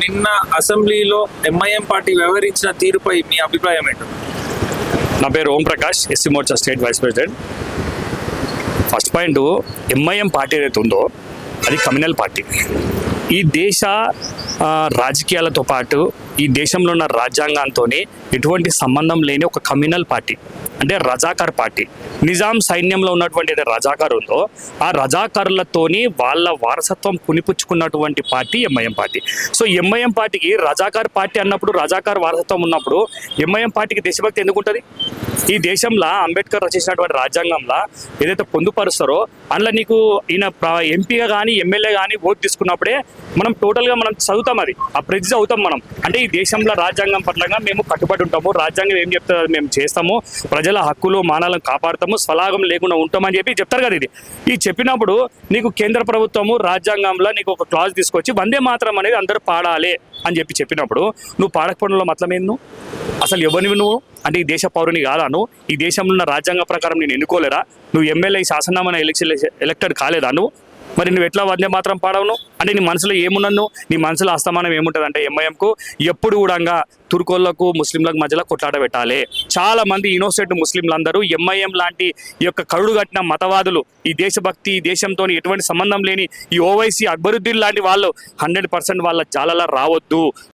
నిన్న అసెంబ్లీలో MIM party వ్యవహరించిన తీరుపై మీ అభిప్రాయం ఏంటో? నా పేరు Om Prakash, SC Morcha state vice president. First point, MIM party ఏదైతే ఉందో అది కమ్యూనల్ పార్టీ. ఈ దేశ రాజకీయాలతో పాటు ఈ దేశంలో ఉన్న రాజ్యాంగంతో ఎటువంటి సంబంధం లేని ఒక కమ్యూనల్ పార్టీ, అంటే రజాకార్ పార్టీ. నిజాం సైన్యంలో ఉన్నటువంటి ఏదైతే రజాకార్ ఉందో ఆ రజాకారులతోని వాళ్ళ వారసత్వం పునిపుచ్చుకున్నటువంటి party MIM party. So MIM పార్టీకి రజాకార్ పార్టీ అన్నప్పుడు, రజాకార్ వారసత్వం ఉన్నప్పుడు ఎంఐఎం పార్టీకి దేశభక్తి ఎందుకు ఉంటుంది? ఈ దేశంలో అంబేద్కర్ రచించినటువంటి రాజ్యాంగంలో ఏదైతే పొందుపరుస్తారో అందులో నీకు ఈయన ఎంపీగా కానీ ఎమ్మెల్యే కానీ ఓటు తీసుకున్నప్పుడే మనం టోటల్గా మనం చదువుతాం, అది ఆ ప్రెజెస్ అవుతాం మనం. అంటే ఈ దేశంలో రాజ్యాంగం పట్లంగా మేము కట్టుబడి ఉంటాము, రాజ్యాంగం ఏం చెప్తే మేము చేస్తాము, ప్రజల హక్కులు మానాలను కాపాడుతాము, స్వలాగం లేకుండా ఉంటామని చెప్పి చెప్తారు కదా. ఇది చెప్పినప్పుడు నీకు కేంద్ర ప్రభుత్వము రాజ్యాంగంలో నీకు ఒక క్లాజ్ తీసుకొచ్చి వందే మాతరం అనేది అందరూ పాడాలి అని చెప్పినప్పుడు నువ్వు పాడకపోవడంలో మతలమేందు? అసలు ఎవరివి నువ్వు? అంటే ఈ దేశ పౌరుని కాదా నువ్వు? ఈ దేశంలో ఉన్న రాజ్యాంగ ప్రకారం నేను ఎన్నుకోలేరా? నువ్వు ఎమ్మెల్యే శాసనసభ ఎలక్టెడ్ కాలేదా నువ్వు? మరి నువ్వు ఎట్లా వందే మాత్రం పాడవును? అంటే నీ మనసులో ఏమున్నను? నీ మనసులో అస్తమానం ఏముంటుంది అంటే ఎంఐఎంకు ఎప్పుడు కూడా తుర్కోళ్లకు ముస్లింలకు మధ్యలో కొట్లాట పెట్టాలి. చాలా మంది ఇన్నోసెంట్ ముస్లింలందరూ ఎంఐఎం లాంటి ఈ యొక్క కరుడు కట్టిన మతవాదులు, ఈ దేశభక్తి, ఈ దేశంతో ఎటువంటి సంబంధం లేని ఈ ఓవైసీ అక్బరుద్దీన్ లాంటి వాళ్ళు 100% వాళ్ళ జాలలో రావద్దు.